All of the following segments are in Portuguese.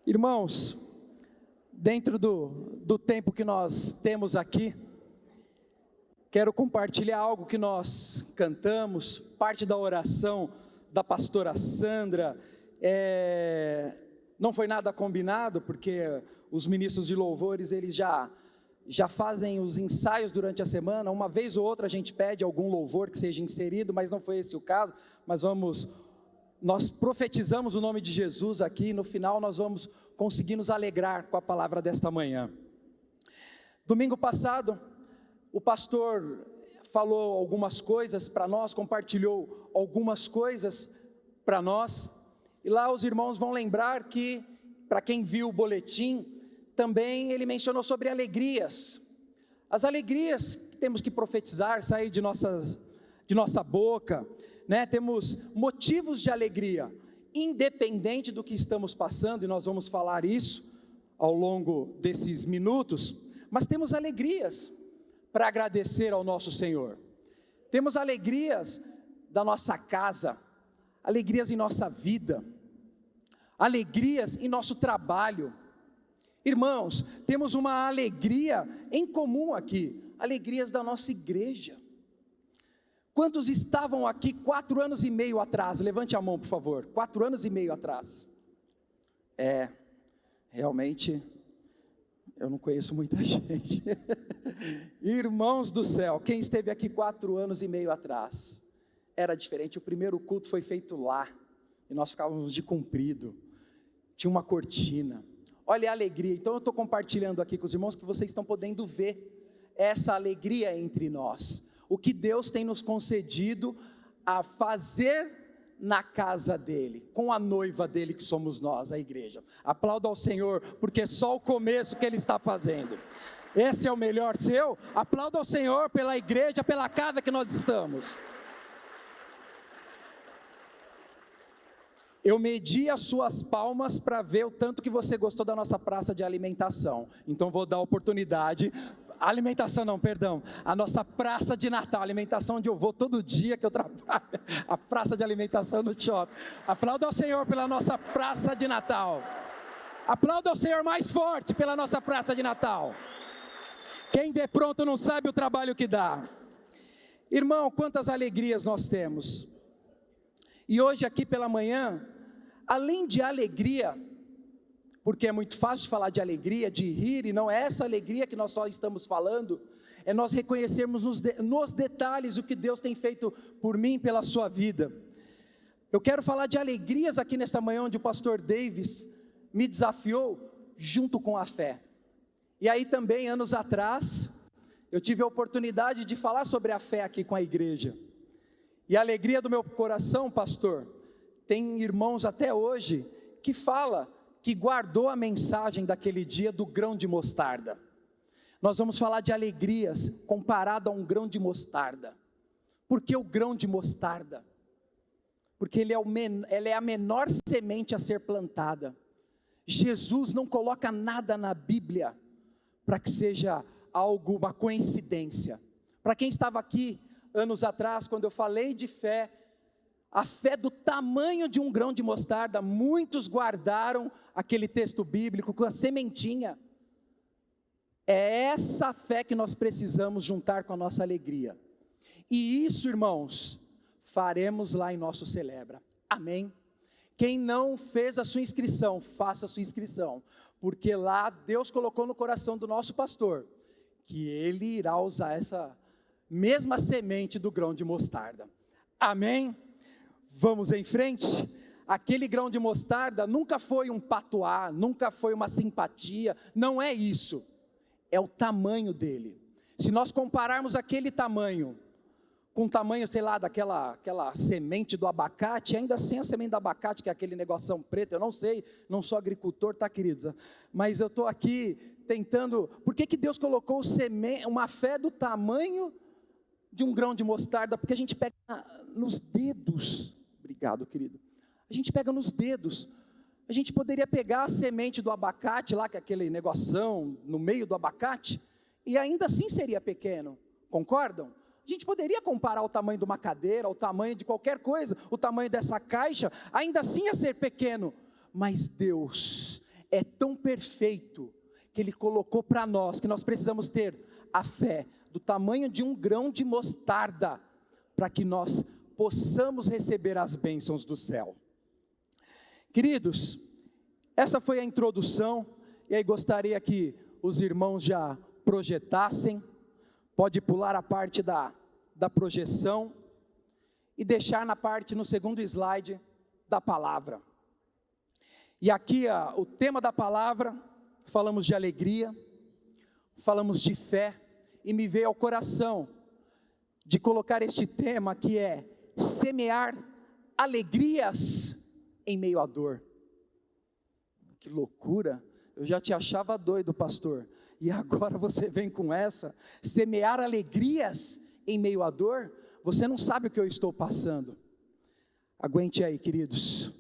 Irmãos, dentro do tempo que nós temos aqui, quero compartilhar algo que nós cantamos, parte da oração da pastora Sandra. Não foi nada combinado, porque os ministros de louvores, eles já fazem os ensaios durante a semana. Uma vez ou outra a gente pede algum louvor que seja inserido, mas não foi esse o caso. Mas nós profetizamos o nome de Jesus aqui, e no final nós vamos conseguir nos alegrar com a palavra desta manhã. Domingo passado, o pastor falou algumas coisas para nós, compartilhou algumas coisas para nós, e lá os irmãos vão lembrar que, para quem viu o boletim, também ele mencionou sobre alegrias, as alegrias que temos que profetizar, sair de nossa boca, né? Temos motivos de alegria, independente do que estamos passando, e nós vamos falar isso ao longo desses minutos, mas temos alegrias para agradecer ao nosso Senhor, temos alegrias da nossa casa, alegrias em nossa vida, alegrias em nosso trabalho. Irmãos, temos uma alegria em comum aqui, alegrias da nossa igreja. Quantos estavam aqui 4 anos e meio atrás? Levante a mão, por favor. 4 anos e meio atrás. Realmente, eu não conheço muita gente. Irmãos do céu, quem esteve aqui 4 anos e meio atrás? Era diferente, o primeiro culto foi feito lá, e nós ficávamos de comprido, tinha uma cortina. Olha a alegria. Então eu estou compartilhando aqui com os irmãos, que vocês estão podendo ver essa alegria entre nós, o que Deus tem nos concedido a fazer na casa dele, com a noiva dele que somos nós, a igreja. Aplauda ao Senhor, porque é só o começo que ele está fazendo. Esse é o melhor seu. Aplauda ao Senhor pela igreja, pela casa que nós estamos. Eu medi as suas palmas para ver o tanto que você gostou da nossa praça de alimentação. Então vou dar oportunidade. A nossa praça de Natal, alimentação onde eu vou todo dia que eu trabalho, a praça de alimentação no shopping. Aplauda ao Senhor pela nossa praça de Natal. Aplauda ao Senhor mais forte pela nossa praça de Natal. Quem vê pronto não sabe o trabalho que dá. Irmão, quantas alegrias nós temos. E hoje aqui pela manhã, além de alegria, porque é muito fácil de falar de alegria, de rir, e não é essa alegria que nós só estamos falando, é nós reconhecermos nos detalhes o que Deus tem feito por mim, pela sua vida. Eu quero falar de alegrias aqui nesta manhã, onde o pastor Davis me desafiou, junto com a fé. E aí também, anos atrás, eu tive a oportunidade de falar sobre a fé aqui com a igreja. E a alegria do meu coração, pastor, tem irmãos até hoje que fala que guardou a mensagem daquele dia do grão de mostarda. Nós vamos falar de alegrias comparado a um grão de mostarda. Por que o grão de mostarda? Porque ele é a menor semente a ser plantada. Jesus não coloca nada na Bíblia para que seja algo, uma coincidência. Para quem estava aqui anos atrás, quando eu falei de fé, a fé do tamanho de um grão de mostarda, muitos guardaram aquele texto bíblico com a sementinha. É essa fé que nós precisamos juntar com a nossa alegria. E isso, irmãos, faremos lá em nosso Celebra. Amém? Quem não fez a sua inscrição, faça a sua inscrição, porque lá Deus colocou no coração do nosso pastor, que ele irá usar essa mesma semente do grão de mostarda. Amém? Vamos em frente. Aquele grão de mostarda nunca foi um patuá, nunca foi uma simpatia, não é isso, é o tamanho dele. Se nós compararmos aquele tamanho com o tamanho, sei lá, daquela semente do abacate, ainda assim a semente do abacate, que é aquele negoção preto, eu não sei, não sou agricultor, tá, queridos? Mas eu estou aqui tentando, por que Deus colocou uma fé do tamanho de um grão de mostarda? Porque a gente pega nos dedos. Obrigado, querido. A gente pega nos dedos. A gente poderia pegar a semente do abacate lá, que é aquele negoção no meio do abacate, e ainda assim seria pequeno, concordam? A gente poderia comparar o tamanho de uma cadeira, o tamanho de qualquer coisa, o tamanho dessa caixa, ainda assim ia ser pequeno, mas Deus é tão perfeito, que Ele colocou para nós, que nós precisamos ter a fé do tamanho de um grão de mostarda, para que nós possamos receber as bênçãos do céu. Queridos, essa foi a introdução, e aí gostaria que os irmãos já projetassem, pode pular a parte da projeção, e deixar na parte, no segundo slide, da palavra. E aqui o tema da palavra, falamos de alegria, falamos de fé, e me veio ao coração de colocar este tema que é semear alegrias em meio à dor. Que loucura, eu já te achava doido, pastor, e agora você vem com essa, semear alegrias em meio à dor? Você não sabe o que eu estou passando. Aguente aí, queridos,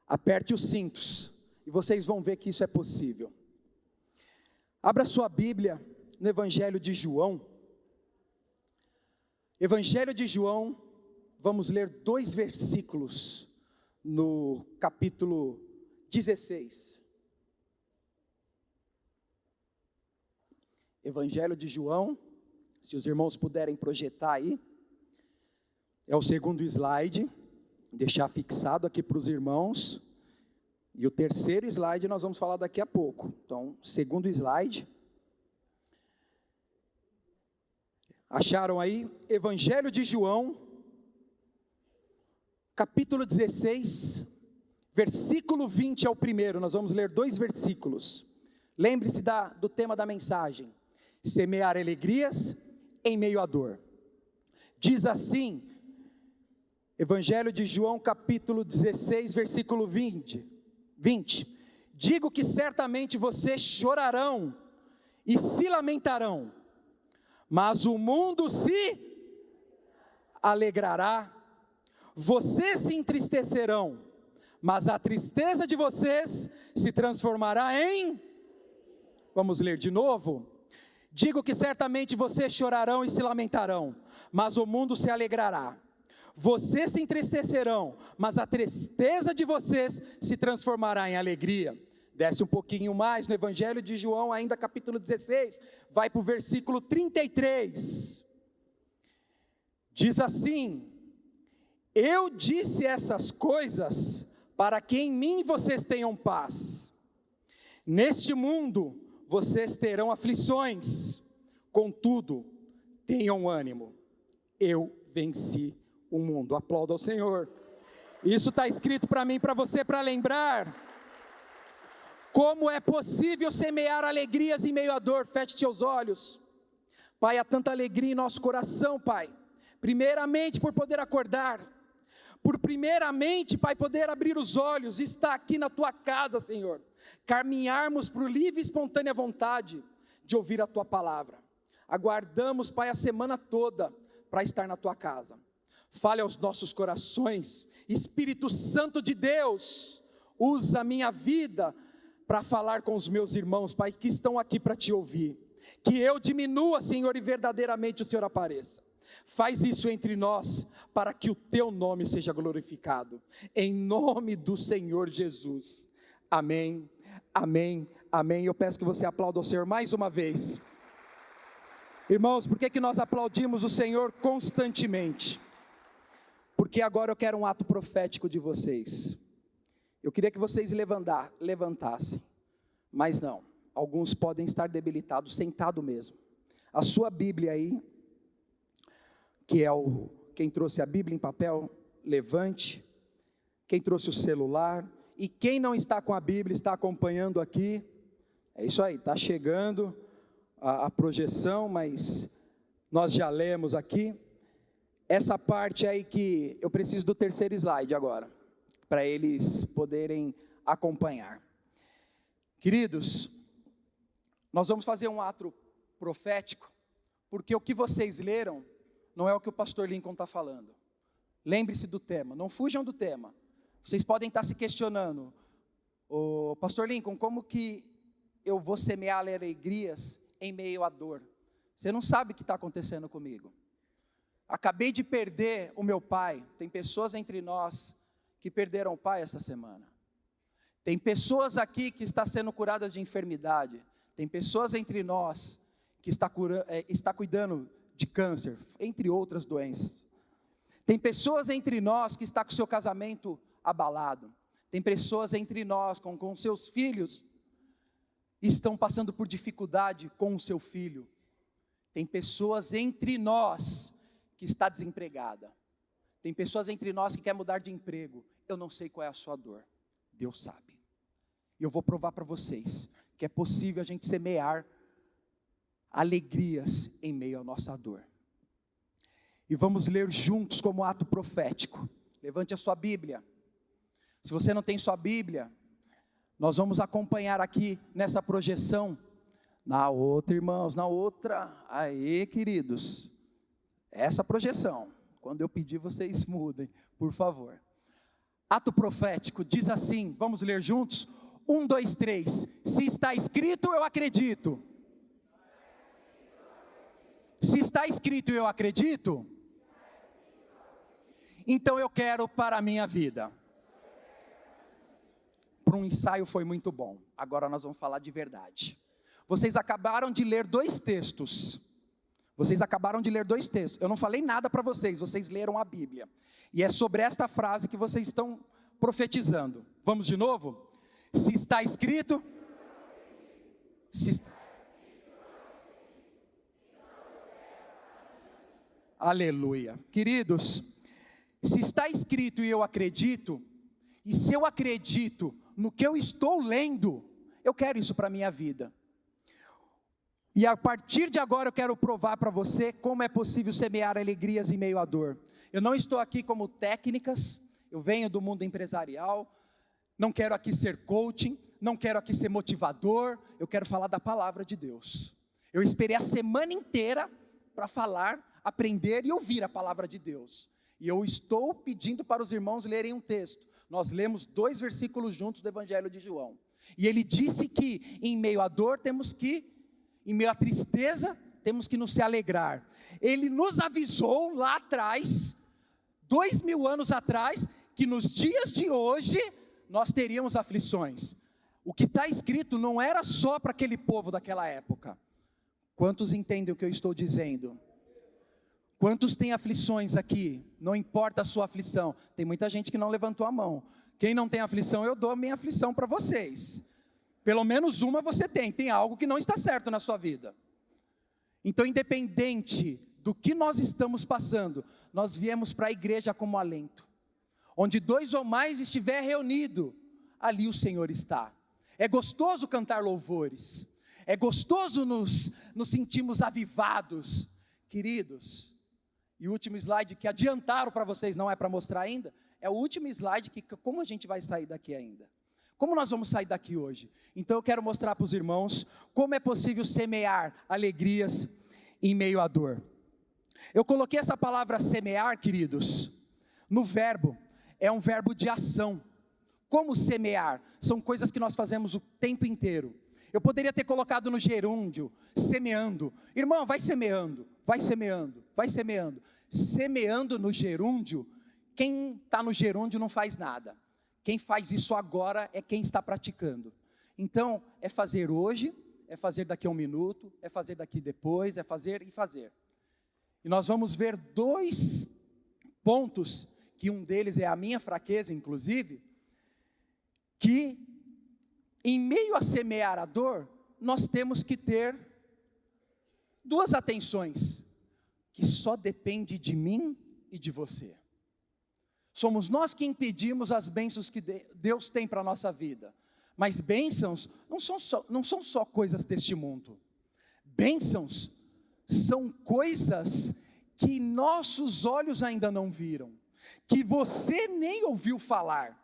aperte os cintos, e vocês vão ver que isso é possível. Abra sua Bíblia no Evangelho de João. Evangelho de João, vamos ler 2 versículos, no capítulo 16. Evangelho de João, se os irmãos puderem projetar aí, é o segundo slide, deixar fixado aqui para os irmãos, e o terceiro slide nós vamos falar daqui a pouco. Então, segundo slide, acharam aí? Evangelho de João, capítulo 16, versículo 20 é o primeiro, nós vamos ler 2 versículos, lembre-se do tema da mensagem, semear alegrias em meio à dor. Diz assim, Evangelho de João capítulo 16, versículo 20, digo que certamente vocês chorarão e se lamentarão, mas o mundo se alegrará, vocês se entristecerão, mas a tristeza de vocês se transformará em... Vamos ler de novo? Digo que certamente vocês chorarão e se lamentarão, mas o mundo se alegrará. Vocês se entristecerão, mas a tristeza de vocês se transformará em alegria. Desce um pouquinho mais no Evangelho de João, ainda capítulo 16, vai para o versículo 33. Diz assim: eu disse essas coisas para que em mim vocês tenham paz. Neste mundo vocês terão aflições, contudo, tenham ânimo, eu venci o mundo. Aplauda ao Senhor. Isso está escrito para mim, para você, para lembrar como é possível semear alegrias em meio à dor. Feche seus olhos. Pai, há tanta alegria em nosso coração, Pai, primeiramente por poder acordar, por primeiramente, Pai, poder abrir os olhos, estar aqui na Tua casa, Senhor, caminharmos por livre e espontânea vontade de ouvir a Tua palavra. Aguardamos, Pai, a semana toda para estar na Tua casa. Fale aos nossos corações, Espírito Santo de Deus, usa a minha vida para falar com os meus irmãos, Pai, que estão aqui para Te ouvir, que eu diminua, Senhor, e verdadeiramente o Senhor apareça. Faz isso entre nós, para que o Teu nome seja glorificado, em nome do Senhor Jesus, amém, amém, amém. Eu peço que você aplaude ao Senhor mais uma vez. Irmãos, por que nós aplaudimos o Senhor constantemente? Porque agora eu quero um ato profético de vocês. Eu queria que vocês levantassem, mas não, alguns podem estar debilitados, sentado mesmo. A sua Bíblia aí, que é quem trouxe a Bíblia em papel, levante. Quem trouxe o celular, e quem não está com a Bíblia, está acompanhando aqui, é isso aí, está chegando a projeção, mas nós já lemos aqui, essa parte aí que eu preciso do terceiro slide agora, para eles poderem acompanhar. Queridos, nós vamos fazer um ato profético, porque o que vocês leram, não é o que o pastor Lincoln está falando. Lembre-se do tema, não fujam do tema. Vocês podem estar se questionando, pastor Lincoln, como que eu vou semear alegrias em meio à dor? Você não sabe o que está acontecendo comigo. Acabei de perder o meu pai. Tem pessoas entre nós que perderam o pai essa semana. Tem pessoas aqui que estão sendo curadas de enfermidade. Tem pessoas entre nós que está cuidando de câncer, entre outras doenças. Tem pessoas entre nós que está com seu casamento abalado. Tem pessoas entre nós com seus filhos estão passando por dificuldade com o seu filho. Tem pessoas entre nós que está desempregada. Tem pessoas entre nós que quer mudar de emprego. Eu não sei qual é a sua dor. Deus sabe. E eu vou provar para vocês que é possível a gente semear alegrias em meio à nossa dor. E vamos ler juntos como ato profético. Levante a sua Bíblia. Se você não tem sua Bíblia, nós vamos acompanhar aqui nessa projeção. Na outra, irmãos, na outra. Aê, queridos. Essa projeção. Quando eu pedir, vocês mudem, por favor. Ato profético diz assim, vamos ler juntos? 1, 2, 3. Se está escrito, eu acredito. Se está escrito, eu acredito. Então eu quero para a minha vida. Para um ensaio foi muito bom. Agora nós vamos falar de verdade. Vocês acabaram de ler 2 textos. Eu não falei nada para vocês, vocês leram a Bíblia. E é sobre esta frase que vocês estão profetizando. Vamos de novo? Se está escrito, aleluia. Queridos, se está escrito e eu acredito, e se eu acredito no que eu estou lendo, eu quero isso para a minha vida. E a partir de agora eu quero provar para você como é possível semear alegrias em meio à dor. Eu não estou aqui como técnicas, eu venho do mundo empresarial, não quero aqui ser coaching, não quero aqui ser motivador, eu quero falar da palavra de Deus. Eu esperei a semana inteira para falar, aprender e ouvir a palavra de Deus. E eu estou pedindo para os irmãos lerem um texto. Nós lemos 2 versículos juntos do Evangelho de João. E ele disse que em meio à dor em meio à tristeza, temos que nos alegrar. Ele nos avisou lá atrás, 2000 anos atrás, que nos dias de hoje, nós teríamos aflições. O que está escrito não era só para aquele povo daquela época. Quantos entendem o que eu estou dizendo? Quantos têm aflições aqui? Não importa a sua aflição. Tem muita gente que não levantou a mão. Quem não tem aflição, eu dou a minha aflição para vocês. Pelo menos uma você tem algo que não está certo na sua vida. Então, independente do que nós estamos passando, nós viemos para a igreja como alento. Onde 2 ou mais estiver reunido, ali o Senhor está. É gostoso cantar louvores, é gostoso nos sentirmos avivados, queridos. E o último slide que adiantaram para vocês, não é para mostrar ainda, é o último slide que como a gente vai sair daqui ainda. Como nós vamos sair daqui hoje? Então eu quero mostrar para os irmãos como é possível semear alegrias em meio à dor. Eu coloquei essa palavra semear, queridos, no verbo, é um verbo de ação. Como semear? São coisas que nós fazemos o tempo inteiro. Eu poderia ter colocado no gerúndio, semeando. Irmão, vai semeando, vai semeando, vai semeando. Semeando no gerúndio, quem está no gerúndio não faz nada. Quem faz isso agora é quem está praticando. Então, é fazer hoje, é fazer daqui a 1 minuto, é fazer daqui depois, é fazer e fazer. E nós vamos ver 2 pontos, que um deles é a minha fraqueza, inclusive, que em meio a semear a dor, nós temos que ter 2 atenções, que só depende de mim e de você. Somos nós que impedimos as bênçãos que Deus tem para a nossa vida. Mas bênçãos não são só coisas deste mundo. Bênçãos são coisas que nossos olhos ainda não viram, que você nem ouviu falar.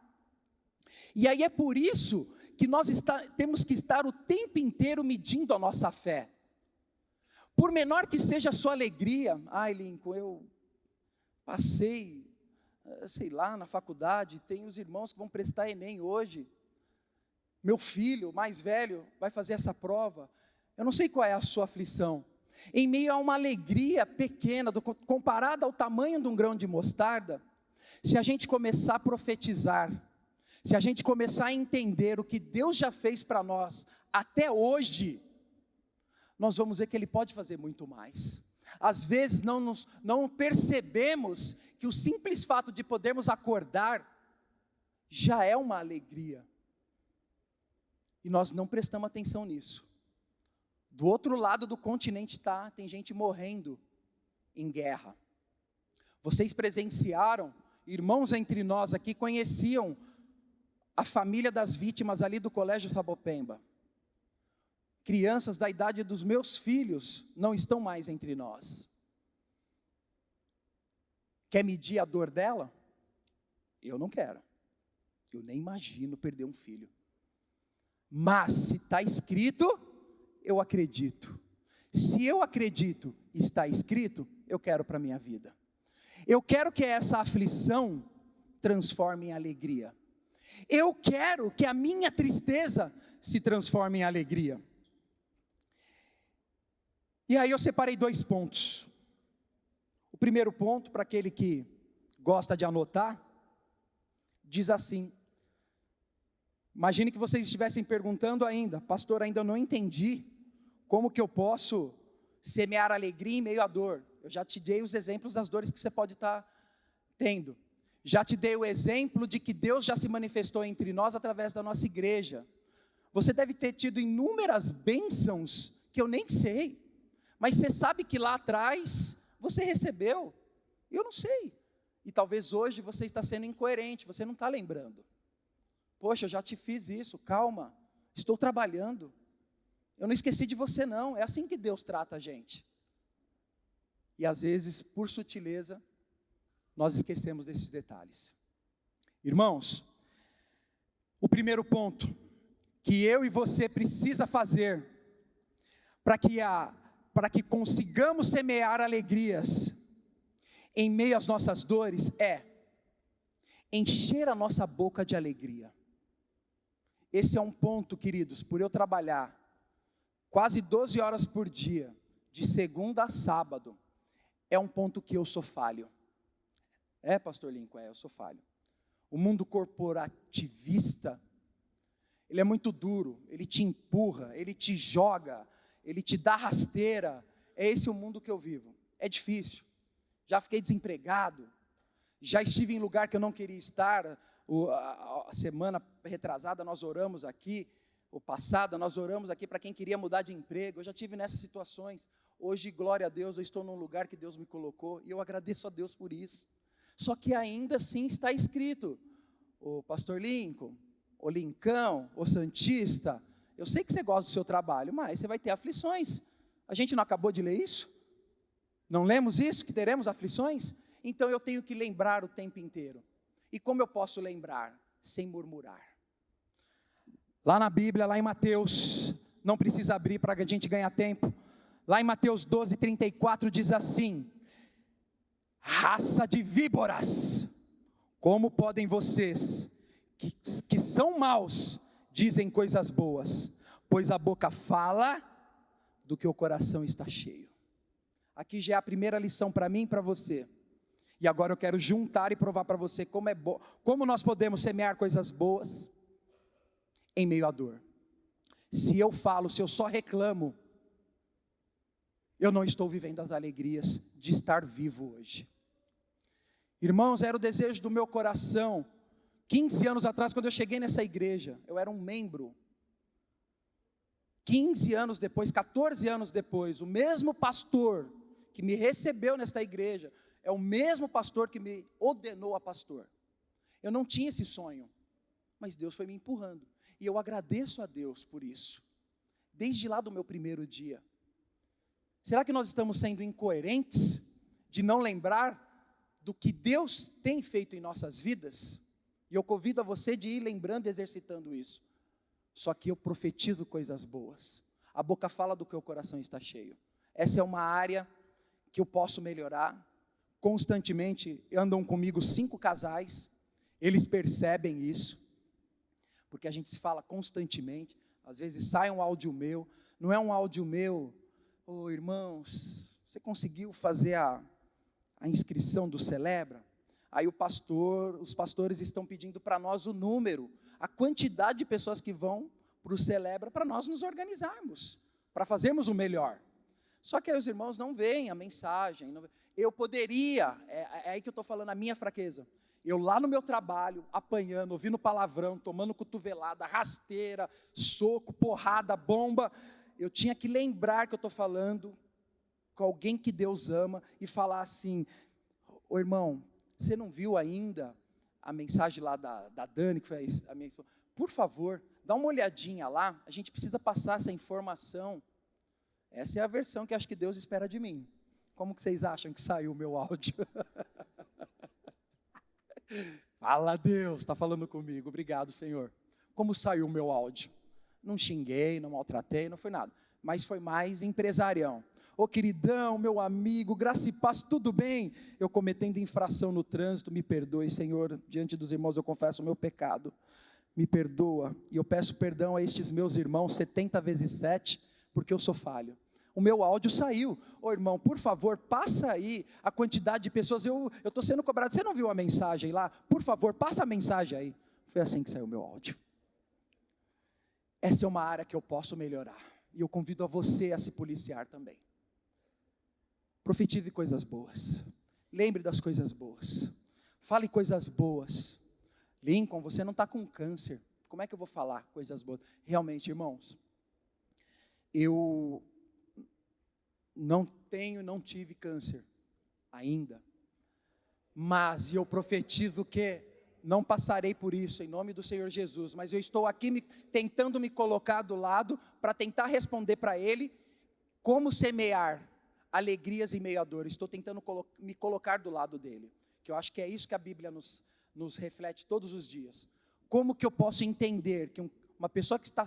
E aí é por isso que nós temos que estar o tempo inteiro medindo a nossa fé. Por menor que seja a sua alegria, Lincoln, eu passei, sei lá, na faculdade, tem os irmãos que vão prestar Enem hoje, meu filho mais velho vai fazer essa prova, eu não sei qual é a sua aflição, em meio a uma alegria pequena, comparada ao tamanho de um grão de mostarda, se a gente começar a profetizar, se a gente começar a entender o que Deus já fez para nós até hoje, nós vamos ver que Ele pode fazer muito mais. Às vezes não percebemos que o simples fato de podermos acordar já é uma alegria. E nós não prestamos atenção nisso. Do outro lado do continente tem gente morrendo em guerra. Vocês presenciaram, irmãos entre nós aqui conheciam a família das vítimas ali do Colégio Sapopemba. Crianças da idade dos meus filhos não estão mais entre nós. Quer medir a dor dela? Eu não quero. Eu nem imagino perder um filho. Mas se está escrito, eu acredito. Se eu acredito e está escrito, eu quero para a minha vida. Eu quero que essa aflição transforme em alegria. Eu quero que a minha tristeza se transforme em alegria. E aí eu separei 2 pontos. O primeiro ponto, para aquele que gosta de anotar, diz assim: imagine que vocês estivessem perguntando ainda, pastor, ainda não entendi como que eu posso semear alegria em meio à dor. Eu já te dei os exemplos das dores que você pode estar tendo. Já te dei o exemplo de que Deus já se manifestou entre nós através da nossa igreja. Você deve ter tido inúmeras bênçãos que eu nem sei, mas você sabe que lá atrás você recebeu, eu não sei. E talvez hoje você está sendo incoerente, você não está lembrando. Poxa, eu já te fiz isso, calma, estou trabalhando. Eu não esqueci de você não, é assim que Deus trata a gente. E às vezes, por sutileza, nós esquecemos desses detalhes. Irmãos, o primeiro ponto que eu e você precisa fazer para que consigamos semear alegrias em meio às nossas dores é encher a nossa boca de alegria. Esse é um ponto, queridos, por eu trabalhar quase 12 horas por dia, de segunda a sábado, é um ponto que eu sou falho. Pastor Lincoln, eu sou falho. O mundo corporativista, ele é muito duro, ele te empurra, ele te joga, ele te dá rasteira. É esse o mundo que eu vivo. É difícil. Já fiquei desempregado, já estive em lugar que eu não queria estar. A semana retrasada nós oramos aqui, ou passada nós oramos aqui para quem queria mudar de emprego. Eu já tive nessas situações. Hoje, glória a Deus, eu estou num lugar que Deus me colocou, e eu agradeço a Deus por isso. Só que ainda assim está escrito: o pastor Lincoln, o Lincão, o Santista, eu sei que você gosta do seu trabalho, mas você vai ter aflições. A gente não acabou de ler isso? Não lemos isso, que teremos aflições? Então eu tenho que lembrar o tempo inteiro. E como eu posso lembrar? Sem murmurar. Lá na Bíblia, lá em Mateus, não precisa abrir para a gente ganhar tempo. Lá em Mateus 12:34 diz assim: raça de víboras, como podem vocês, que são maus, dizem coisas boas? Pois a boca fala do que o coração está cheio. Aqui já é a primeira lição para mim e para você. E agora eu quero juntar e provar para você como nós podemos semear coisas boas em meio à dor. Se eu só reclamo, eu não estou vivendo as alegrias de estar vivo hoje. Irmãos, era o desejo do meu coração. 15 anos atrás, quando eu cheguei nessa igreja, eu era um membro. 15 anos depois, 14 anos depois, o mesmo pastor que me recebeu nesta igreja, é o mesmo pastor que me ordenou a pastor. Eu não tinha esse sonho, mas Deus foi me empurrando. E eu agradeço a Deus por isso. Desde lá do meu primeiro dia. Será que nós estamos sendo incoerentes de não lembrar do que Deus tem feito em nossas vidas? E eu convido a você de ir lembrando e exercitando isso. Só que eu profetizo coisas boas. A boca fala do que o coração está cheio. Essa é uma área que eu posso melhorar. Constantemente andam comigo 5 casais. Eles percebem isso. Porque a gente se fala constantemente. Às vezes sai um áudio meu. Não é um áudio meu: irmãos, você conseguiu fazer a inscrição do Celebra? Aí os pastores estão pedindo para nós o número, a quantidade de pessoas que vão para o Celebra, para nós nos organizarmos, para fazermos o melhor. Só que aí os irmãos não veem a mensagem. Eu poderia, é aí que eu estou falando, a minha fraqueza. Eu lá no meu trabalho, apanhando, ouvindo palavrão, tomando cotovelada, rasteira, soco, porrada, bomba. Eu tinha que lembrar que eu estou falando com alguém que Deus ama e falar assim: ô irmão, você não viu ainda a mensagem lá da Dani, que foi a minha esposa? Por favor, dá uma olhadinha lá, a gente precisa passar essa informação. Essa é a versão que acho que Deus espera de mim. Como que vocês acham que saiu o meu áudio? Fala, Deus, está falando comigo, obrigado, Senhor. Como saiu o meu áudio? Não xinguei, não maltratei, não foi nada, mas foi mais empresarião. Ô queridão, meu amigo, graça e paz, tudo bem? Eu cometendo infração no trânsito, me perdoe, Senhor, diante dos irmãos eu confesso o meu pecado, me perdoa, e eu peço perdão a estes meus irmãos, 70 vezes 7, porque eu sou falho. O meu áudio saiu. Ô irmão, por favor, passa aí a quantidade de pessoas, eu estou sendo cobrado, você não viu a mensagem lá? Por favor, passa a mensagem aí. Foi assim que saiu o meu áudio. Essa é uma área que eu posso melhorar, e eu convido a você a se policiar também. Profetize coisas boas, lembre das coisas boas, fale coisas boas. Lincoln, você não está com câncer, como é que eu vou falar coisas boas? Realmente, irmãos, eu não tive câncer ainda, mas eu profetizo que não passarei por isso, em nome do Senhor Jesus, mas eu estou aqui tentando me colocar do lado, para tentar responder para Ele, como semear alegrias em meio à dor. Estou tentando me colocar do lado dele, que eu acho que é isso que a Bíblia nos reflete todos os dias. Como que eu posso entender que uma pessoa que está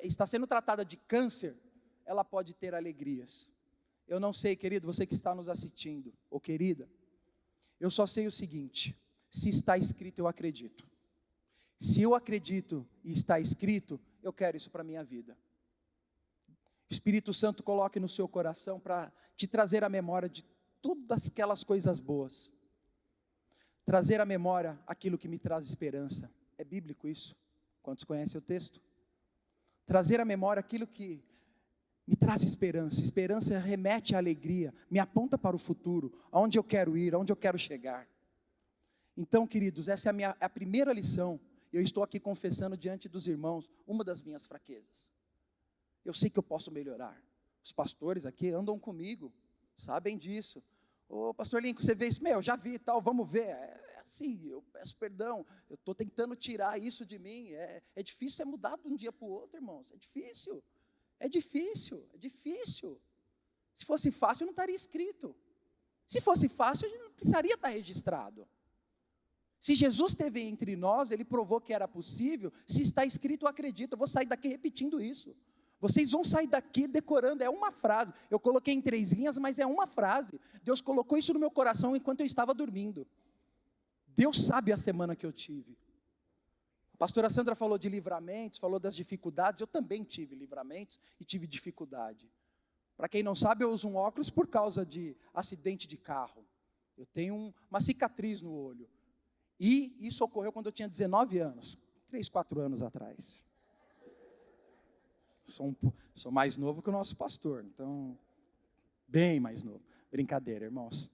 está sendo tratada de câncer, ela pode ter alegrias? Eu não sei, querido, você que está nos assistindo, ou querida, eu só sei o seguinte: se está escrito, eu acredito. Se eu acredito e está escrito, eu quero isso para a minha vida. O Espírito Santo coloque no seu coração para te trazer a memória de todas aquelas coisas boas. Trazer à memória aquilo que me traz esperança. É bíblico isso? Quantos conhecem o texto? Trazer à memória aquilo que me traz esperança. Esperança remete à alegria, me aponta para o futuro, aonde eu quero ir, aonde eu quero chegar. Então, queridos, essa é a primeira lição. Eu estou aqui confessando diante dos irmãos uma das minhas fraquezas. Eu sei que eu posso melhorar. Os pastores aqui andam comigo, sabem disso. Ô pastor Lincoln, você vê isso? Eu já vi e tal, vamos ver. É assim, eu peço perdão, eu estou tentando tirar isso de mim. É difícil mudar de um dia para o outro, irmãos. É difícil. Se fosse fácil, não estaria escrito. Se fosse fácil, não precisaria estar registrado. Se Jesus esteve entre nós, Ele provou que era possível. Se está escrito, eu acredito. Eu vou sair daqui repetindo isso. Vocês vão sair daqui decorando, é uma frase. Eu coloquei em 3 linhas, mas é uma frase. Deus colocou isso no meu coração enquanto eu estava dormindo. Deus sabe a semana que eu tive. A pastora Sandra falou de livramentos, falou das dificuldades. Eu também tive livramentos e tive dificuldade. Para quem não sabe, eu uso um óculos por causa de acidente de carro. Eu tenho uma cicatriz no olho. E isso ocorreu quando eu tinha 19 anos, 3, 4 anos atrás. Sou mais novo que o nosso pastor, então, bem mais novo. Brincadeira, irmãos.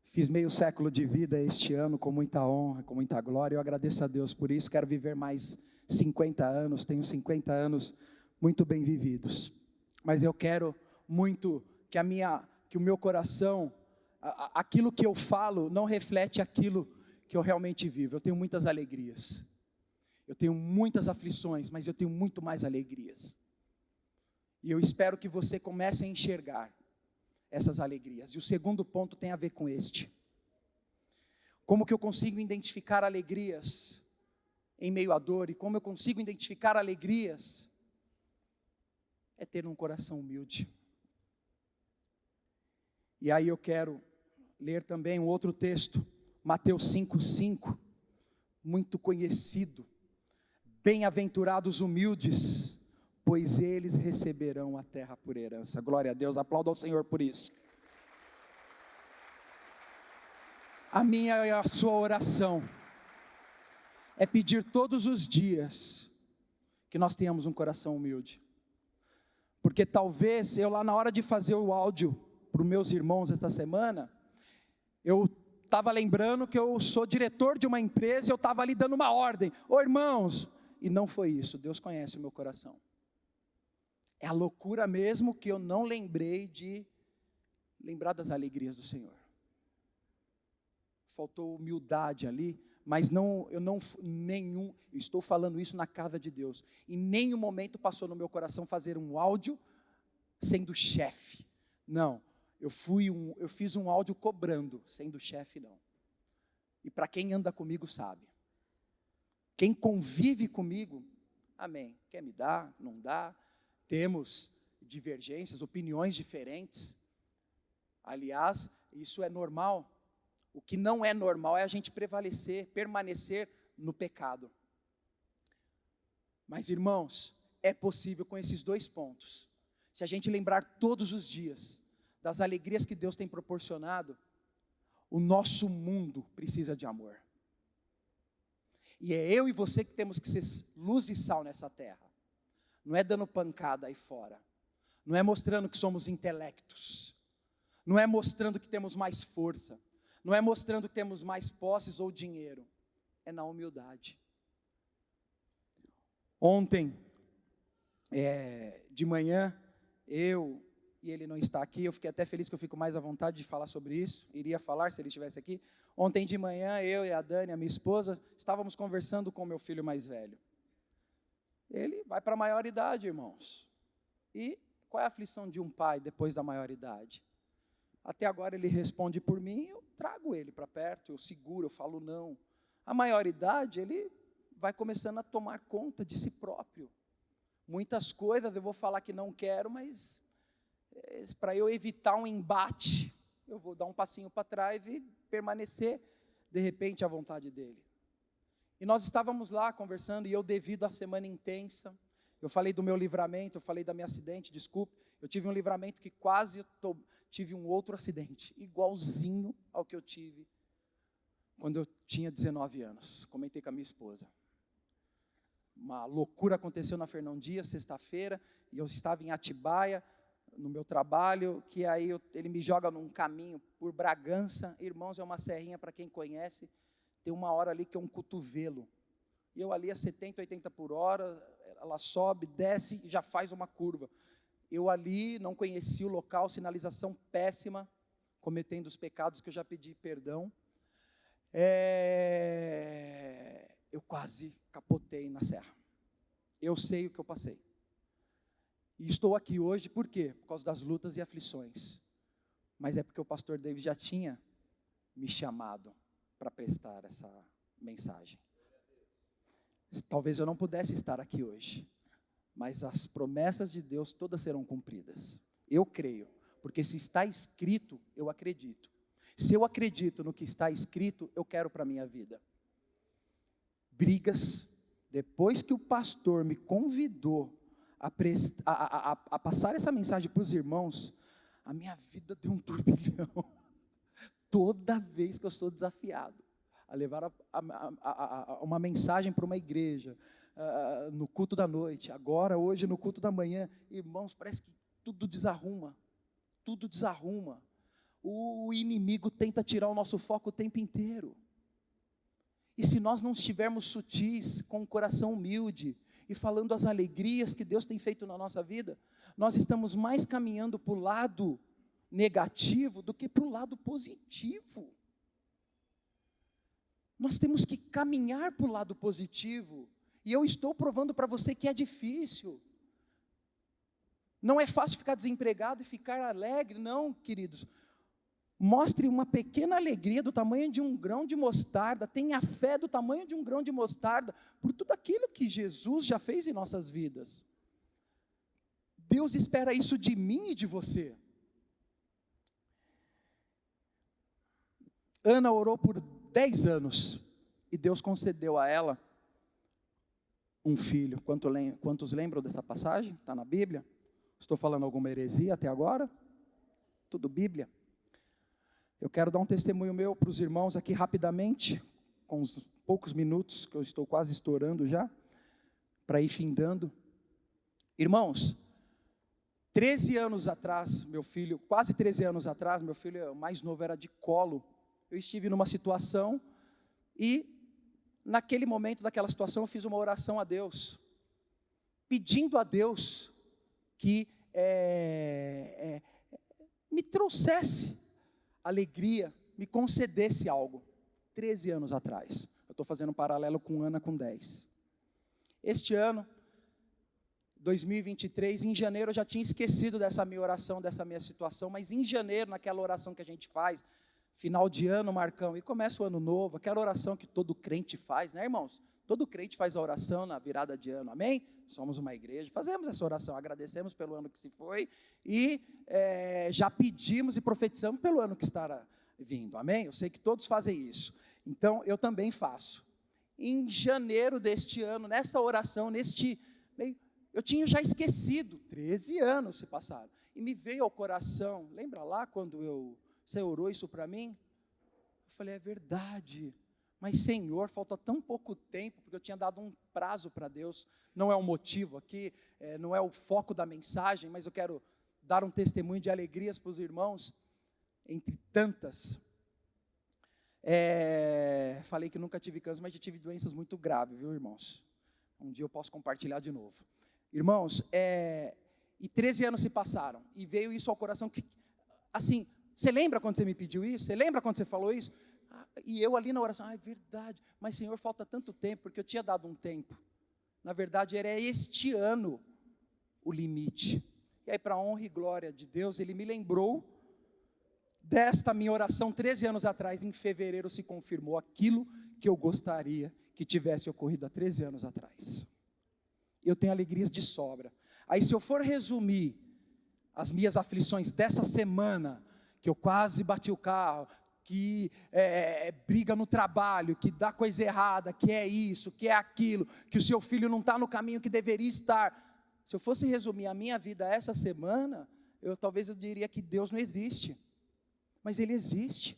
Fiz meio século de vida este ano com muita honra, com muita glória. Eu agradeço a Deus por isso. Quero viver mais 50 anos, tenho 50 anos muito bem vividos. Mas eu quero muito que o meu coração, aquilo que eu falo, não reflete aquilo que eu realmente vivo. Eu tenho muitas alegrias. Eu tenho muitas aflições, mas eu tenho muito mais alegrias. E eu espero que você comece a enxergar essas alegrias. E o segundo ponto tem a ver com este. Como que eu consigo identificar alegrias em meio à dor? E como eu consigo identificar alegrias? É ter um coração humilde. E aí eu quero ler também um outro texto, Mateus 5:5, muito conhecido. Bem-aventurados humildes, pois eles receberão a terra por herança. Glória a Deus, aplauda ao Senhor por isso. A minha e a sua oração é pedir todos os dias que nós tenhamos um coração humilde. Porque talvez eu lá na hora de fazer o áudio para os meus irmãos esta semana, eu estava lembrando que eu sou diretor de uma empresa e eu estava ali dando uma ordem. Ô irmãos, e não foi isso, Deus conhece o meu coração. É a loucura mesmo que eu não lembrei de lembrar das alegrias do Senhor. Faltou humildade ali, mas eu estou falando isso na casa de Deus. Em nenhum momento passou no meu coração fazer um áudio sendo chefe. Não, eu fiz um áudio cobrando, sendo chefe não. E para quem anda comigo sabe. Quem convive comigo, amém. Quer me dar, não dá. Temos divergências, opiniões diferentes. Aliás, isso é normal. O que não é normal é a gente permanecer no pecado. Mas irmãos, é possível com esses 2 pontos. Se a gente lembrar todos os dias das alegrias que Deus tem proporcionado, o nosso mundo precisa de amor. E é eu e você que temos que ser luz e sal nessa terra. Não é dando pancada aí fora. Não é mostrando que somos intelectos. Não é mostrando que temos mais força. Não é mostrando que temos mais posses ou dinheiro. É na humildade. Ontem, de manhã, e ele não está aqui, eu fiquei até feliz que eu fico mais à vontade de falar sobre isso. Iria falar se ele estivesse aqui. Ontem de manhã, eu e a Dani, a minha esposa, estávamos conversando com o meu filho mais velho. Ele vai para a maioridade, irmãos. E qual é a aflição de um pai depois da maioridade? Até agora ele responde por mim, eu trago ele para perto, eu seguro, eu falo não. A maioridade, ele vai começando a tomar conta de si próprio. Muitas coisas eu vou falar que não quero, mas para eu evitar um embate, eu vou dar um passinho para trás e permanecer, de repente, à vontade dele. E nós estávamos lá conversando, e eu, devido à semana intensa, eu falei do meu livramento, eu falei da minha acidente, desculpe, eu tive um livramento que quase tive um outro acidente, igualzinho ao que eu tive quando eu tinha 19 anos, comentei com a minha esposa. Uma loucura aconteceu na Fernão Dias, sexta-feira, e eu estava em Atibaia, no meu trabalho, que aí ele me joga num caminho por Bragança, irmãos, é uma serrinha para quem conhece, tem uma hora ali que é um cotovelo, e eu ali a 70, 80 por hora, ela sobe, desce e já faz uma curva. Eu ali não conheci o local, sinalização péssima, cometendo os pecados que eu já pedi perdão. Eu quase capotei na serra. Eu sei o que eu passei. E estou aqui hoje por quê? Por causa das lutas e aflições. Mas é porque o pastor David já tinha me chamado para prestar essa mensagem. Talvez eu não pudesse estar aqui hoje, mas as promessas de Deus todas serão cumpridas. Eu creio, porque se está escrito, eu acredito. Se eu acredito no que está escrito, eu quero para a minha vida. Brigas, depois que o pastor me convidou a passar essa mensagem para os irmãos, a minha vida deu um turbilhão. Toda vez que eu sou desafiado a levar uma mensagem para uma igreja, no culto da noite, agora, hoje, no culto da manhã, irmãos, parece que tudo desarruma, o inimigo tenta tirar o nosso foco o tempo inteiro, e se nós não estivermos sutis, com o coração humilde, e falando as alegrias que Deus tem feito na nossa vida, nós estamos mais caminhando para o lado negativo do que para o lado positivo. Nós temos que caminhar para o lado positivo, e eu estou provando para você que é difícil. Não é fácil ficar desempregado e ficar alegre, não, queridos. Mostre uma pequena alegria do tamanho de um grão de mostarda, tenha fé do tamanho de um grão de mostarda, por tudo aquilo que Jesus já fez em nossas vidas. Deus espera isso de mim e de você. Ana orou por 10 anos, e Deus concedeu a ela um filho. Quantos lembram dessa passagem? Está na Bíblia? Estou falando alguma heresia até agora? Tudo Bíblia. Eu quero dar um testemunho meu para os irmãos aqui rapidamente, com uns poucos minutos, que eu estou quase estourando já, para ir findando. Irmãos, 13 anos atrás, quase 13 anos atrás, meu filho mais novo era de colo. Eu estive numa situação e, naquele momento daquela situação, eu fiz uma oração a Deus, pedindo a Deus que me trouxesse alegria, me concedesse algo. 13 anos atrás. Eu estou fazendo um paralelo com Ana com 10. Este ano, 2023, em janeiro eu já tinha esquecido dessa minha oração, dessa minha situação, mas em janeiro, naquela oração que a gente faz, final de ano, Marcão, e começa o ano novo, aquela oração que todo crente faz, né, irmãos? Todo crente faz a oração na virada de ano, amém? Somos uma igreja, fazemos essa oração, agradecemos pelo ano que se foi e já pedimos e profetizamos pelo ano que estará vindo, amém? Eu sei que todos fazem isso, então eu também faço. Em janeiro deste ano, nessa oração, eu tinha já esquecido, 13 anos se passaram, e me veio ao coração, lembra lá quando você orou isso para mim? Eu falei, é verdade. Mas Senhor, falta tão pouco tempo, porque eu tinha dado um prazo para Deus, não é o motivo aqui, não é o foco da mensagem, mas eu quero dar um testemunho de alegrias para os irmãos, entre tantas. Falei que nunca tive câncer, mas já tive doenças muito graves, viu, irmãos? Um dia eu posso compartilhar de novo. Irmãos, e 13 anos se passaram, e veio isso ao coração, que, assim, você lembra quando você me pediu isso? Você lembra quando você falou isso? E eu ali na oração, é verdade, mas Senhor, falta tanto tempo, porque eu tinha dado um tempo, na verdade era este ano o limite, e aí para a honra e glória de Deus, Ele me lembrou desta minha oração 13 anos atrás, em fevereiro se confirmou aquilo que eu gostaria que tivesse ocorrido há 13 anos atrás, eu tenho alegrias de sobra. Aí se eu for resumir as minhas aflições dessa semana, que eu quase bati o carro, que briga no trabalho, que dá coisa errada, que é isso, que é aquilo, que o seu filho não está no caminho que deveria estar. Se eu fosse resumir a minha vida essa semana, talvez eu diria que Deus não existe, mas Ele existe,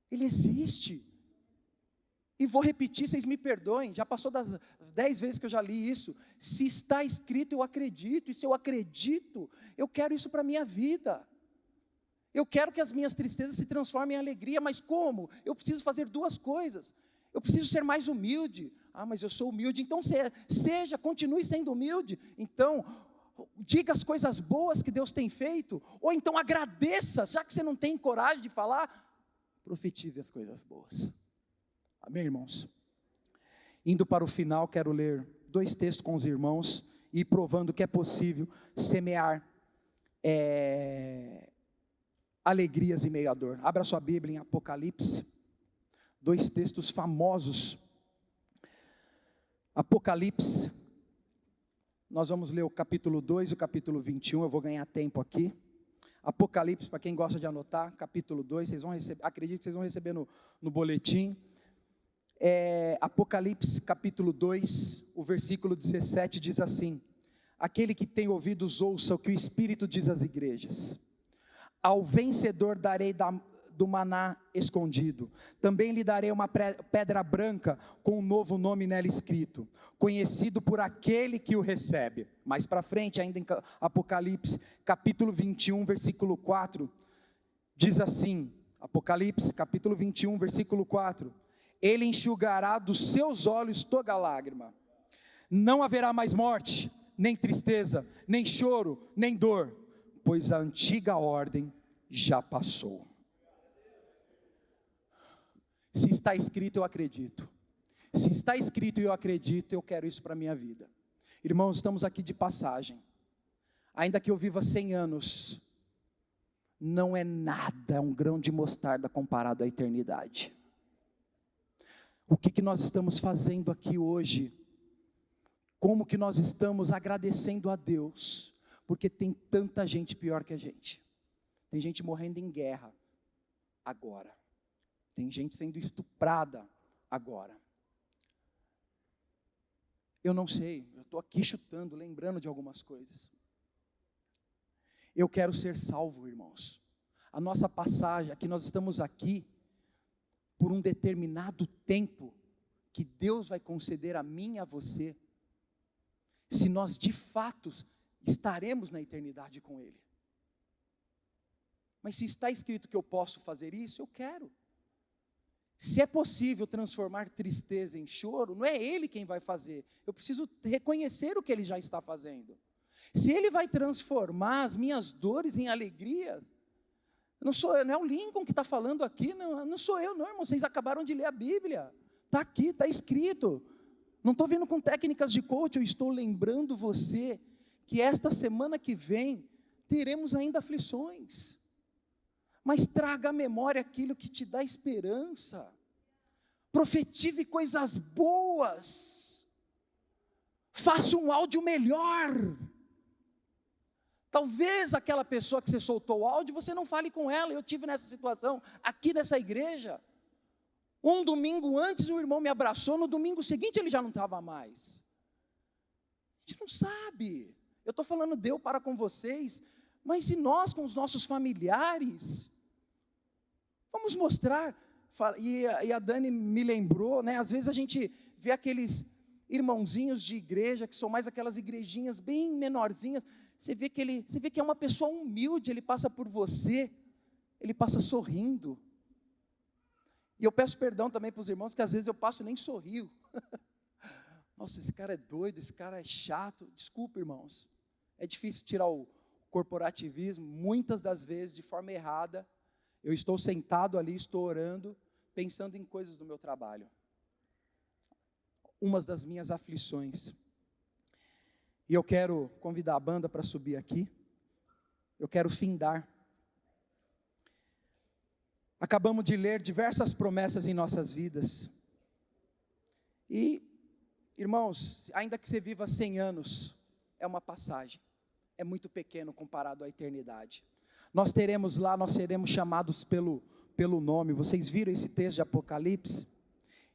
Ele existe, e vou repetir, vocês me perdoem, já passou das 10 vezes que eu já li isso, se está escrito eu acredito, e se eu acredito, eu quero isso para a minha vida. Eu quero que as minhas tristezas se transformem em alegria, mas como? Eu preciso fazer duas coisas. Eu preciso ser mais humilde. Mas eu sou humilde, então continue sendo humilde. Então, diga as coisas boas que Deus tem feito, ou então agradeça, já que você não tem coragem de falar, profetize as coisas boas. Amém, irmãos? Indo para o final, quero ler 2 textos com os irmãos, e provando que é possível semear alegrias em meio à dor. Abra sua Bíblia em Apocalipse, 2 textos famosos. Apocalipse, nós vamos ler o capítulo 2 e o capítulo 21, eu vou ganhar tempo aqui. Apocalipse, para quem gosta de anotar, capítulo 2, vocês vão receber, acredito que vocês vão receber no boletim. Apocalipse, capítulo 2, o versículo 17 diz assim: aquele que tem ouvidos ouça o que o Espírito diz às igrejas. Ao vencedor darei do maná escondido, também lhe darei uma pedra branca com um novo nome nela escrito, conhecido por aquele que o recebe. Mais para frente, ainda em Apocalipse, capítulo 21, versículo 4, diz assim, Apocalipse, capítulo 21, versículo 4, ele enxugará dos seus olhos toda lágrima, não haverá mais morte, nem tristeza, nem choro, nem dor, pois a antiga ordem já passou. Se está escrito, eu acredito. Se está escrito e eu acredito, eu quero isso para a minha vida. Irmãos, estamos aqui de passagem. Ainda que eu viva 100 anos, não é nada, é um grão de mostarda comparado à eternidade. O que nós estamos fazendo aqui hoje? Como que nós estamos agradecendo a Deus? Porque tem tanta gente pior que a gente. Tem gente morrendo em guerra agora. Tem gente sendo estuprada agora. Eu não sei, eu estou aqui chutando, lembrando de algumas coisas. Eu quero ser salvo, irmãos. a nossa passagem, que nós estamos aqui por um determinado tempo que Deus vai conceder a mim e a você, se nós de fato estaremos na eternidade com Ele. Mas se está escrito que eu posso fazer isso, eu quero. Se é possível transformar tristeza em choro, não é Ele quem vai fazer, eu preciso reconhecer o que Ele já está fazendo. Se Ele vai transformar as minhas dores em alegrias, não é o Lincoln que está falando aqui, não sou eu não, irmão, vocês acabaram de ler a Bíblia, está aqui, está escrito, não estou vindo com técnicas de coach, eu estou lembrando você, que esta semana que vem, teremos ainda aflições, mas traga à memória aquilo que te dá esperança, profetize coisas boas, faça um áudio melhor. Talvez aquela pessoa que você soltou o áudio, você não fale com ela. Eu tive nessa situação, aqui nessa igreja, um domingo antes o irmão me abraçou, no domingo seguinte ele já não estava mais. A gente não sabe, eu estou falando Deus para com vocês, mas se nós com os nossos familiares, vamos mostrar, e a Dani me lembrou, né, às vezes a gente vê aqueles irmãozinhos de igreja, que são mais aquelas igrejinhas bem menorzinhas, você vê que é uma pessoa humilde, ele passa por você, ele passa sorrindo, e eu peço perdão também para os irmãos, que às vezes eu passo e nem sorrio, nossa, esse cara é doido, esse cara é chato, desculpa irmãos, é difícil tirar o corporativismo, muitas das vezes de forma errada, eu estou sentado ali, estou orando, pensando em coisas do meu trabalho, umas das minhas aflições, e eu quero convidar a banda para subir aqui, eu quero findar. Acabamos de ler diversas promessas em nossas vidas, e, irmãos, ainda que você viva 100 anos, é uma passagem, é muito pequeno comparado à eternidade. Nós seremos chamados pelo nome, vocês viram esse texto de Apocalipse?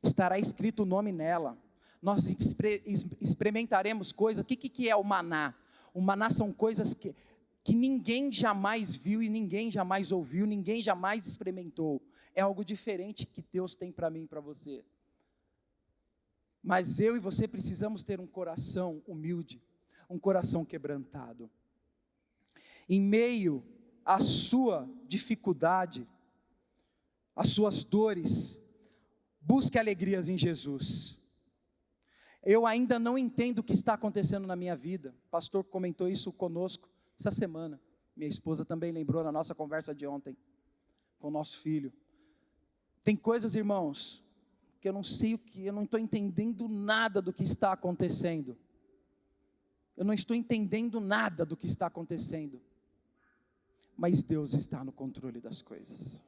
Estará escrito o nome nela, nós experimentaremos coisas. O que é o maná? O maná são coisas que ninguém jamais viu, e ninguém jamais ouviu, ninguém jamais experimentou, é algo diferente que Deus tem para mim e para você, mas eu e você precisamos ter um coração humilde, um coração quebrantado, em meio à sua dificuldade, às suas dores, busque alegrias em Jesus. Eu ainda não entendo o que está acontecendo na minha vida, o pastor comentou isso conosco essa semana, minha esposa também lembrou na nossa conversa de ontem, com o nosso filho, tem coisas, irmãos, que eu não sei eu não estou entendendo nada do que está acontecendo, eu não estou entendendo nada do que está acontecendo, mas Deus está no controle das coisas.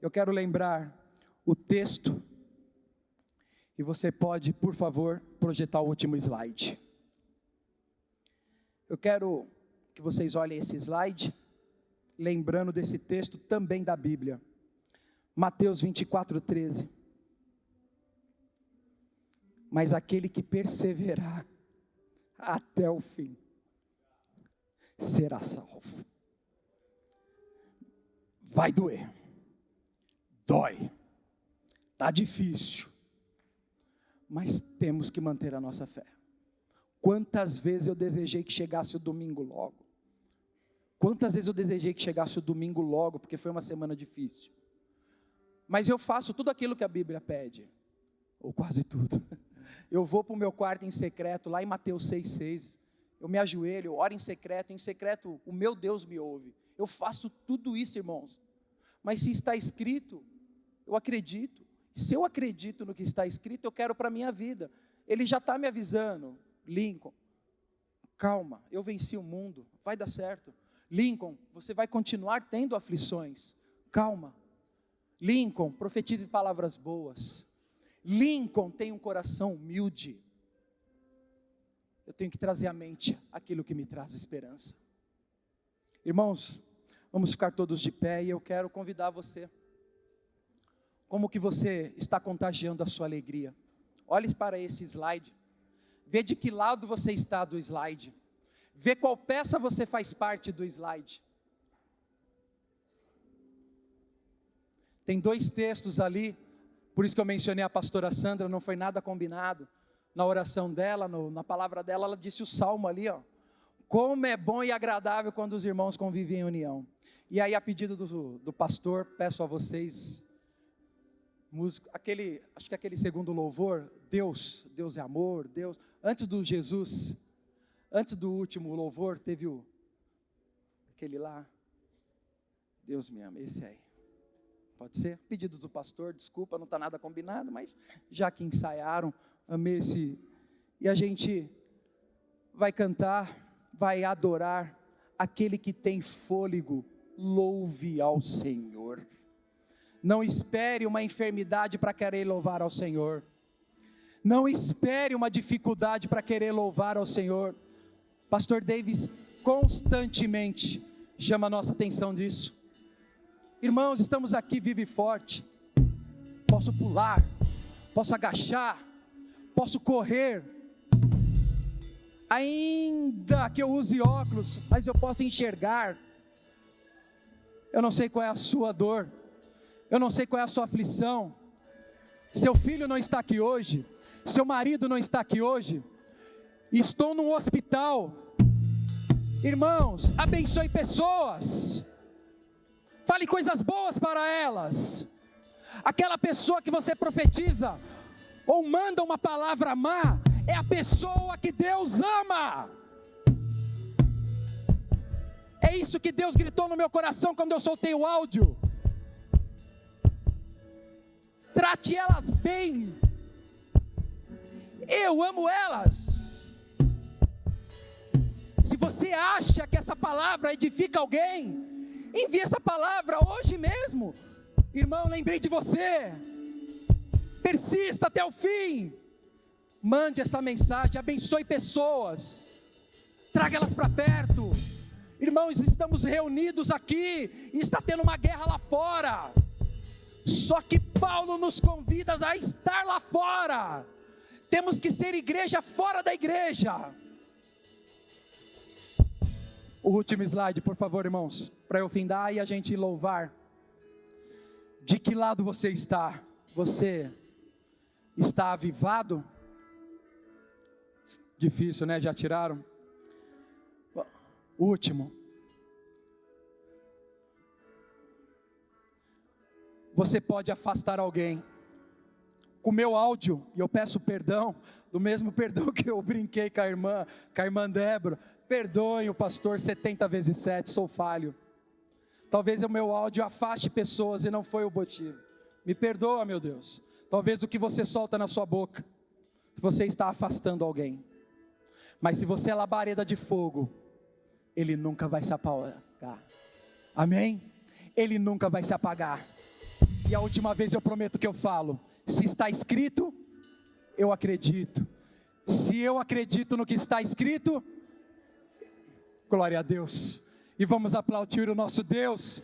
Eu quero lembrar o texto, e você pode, por favor, projetar o último slide. Eu quero que vocês olhem esse slide, lembrando desse texto também da Bíblia, Mateus 24:13. Mas aquele que perseverar até o fim, será salvo. Vai doer, dói, está difícil, mas temos que manter a nossa fé. Quantas vezes eu desejei que chegasse o domingo logo, quantas vezes eu desejei que chegasse o domingo logo, porque foi uma semana difícil, mas eu faço tudo aquilo que a Bíblia pede, ou quase tudo, eu vou para o meu quarto em secreto, lá em Mateus 6,6, eu me ajoelho, eu oro em secreto o meu Deus me ouve, eu faço tudo isso, irmãos, mas se está escrito, eu acredito, se eu acredito no que está escrito, eu quero para a minha vida, Ele já está me avisando, Lincoln, calma, eu venci o mundo, vai dar certo, Lincoln, você vai continuar tendo aflições, calma, Lincoln, profetize palavras boas, Lincoln tem um coração humilde, eu tenho que trazer à mente aquilo que me traz esperança. Irmãos, vamos ficar todos de pé, e eu quero convidar você, como que você está contagiando a sua alegria? Olhe para esse slide, vê de que lado você está do slide, vê qual peça você faz parte do slide. Tem 2 textos ali, por isso que eu mencionei a pastora Sandra, não foi nada combinado. Na oração dela, na palavra dela, ela disse o salmo ali, ó. Como é bom e agradável quando os irmãos convivem em união. E aí, a pedido do pastor, peço a vocês, acho que aquele segundo louvor, Deus é amor, Deus, antes do Jesus, antes do último louvor, teve aquele lá, Deus me ama, esse aí, pode ser? Pedido do pastor, desculpa, não está nada combinado, mas já que ensaiaram, amei esse, e a gente vai cantar, vai adorar, aquele que tem fôlego, louve ao Senhor. Não espere uma enfermidade para querer louvar ao Senhor. Não espere uma dificuldade para querer louvar ao Senhor. Pastor Davis constantemente chama a nossa atenção disso. Irmãos, estamos aqui vivo e forte. Posso pular, posso agachar, posso correr. Ainda que eu use óculos, mas eu posso enxergar. Eu não sei qual é a sua dor, eu não sei qual é a sua aflição. Seu filho não está aqui hoje, seu marido não está aqui hoje, estou num hospital. Irmãos, abençoe pessoas, fale coisas boas para elas. Aquela pessoa que você profetiza, ou manda uma palavra má, é a pessoa que Deus ama. É isso que Deus gritou no meu coração quando eu soltei o áudio. Trate elas bem. Eu amo elas. Se você acha que essa palavra edifica alguém, envie essa palavra hoje mesmo. Irmão, lembrei de você. Persista até o fim. Mande essa mensagem, abençoe pessoas. Traga elas para perto. Irmãos, estamos reunidos aqui e está tendo uma guerra lá fora. Só que Paulo nos convida a estar lá fora. Temos que ser igreja fora da igreja. O último slide, por favor, irmãos, para eu findar e a gente louvar. De que lado você está? Você está avivado? Difícil, né? Já tiraram? Último. Você pode afastar alguém. Com o meu áudio, e eu peço perdão, do mesmo perdão que eu brinquei com a irmã Débora. Perdoem o pastor 70 vezes 7, sou falho. Talvez o meu áudio afaste pessoas e não foi o motivo. Me perdoa, meu Deus. Talvez o que você solta na sua boca, você está afastando alguém. Mas se você é labareda de fogo, ele nunca vai se apagar. Amém? Ele nunca vai se apagar. E a última vez eu prometo que eu falo, se está escrito, eu acredito. Se eu acredito no que está escrito, glória a Deus. E vamos aplaudir o nosso Deus.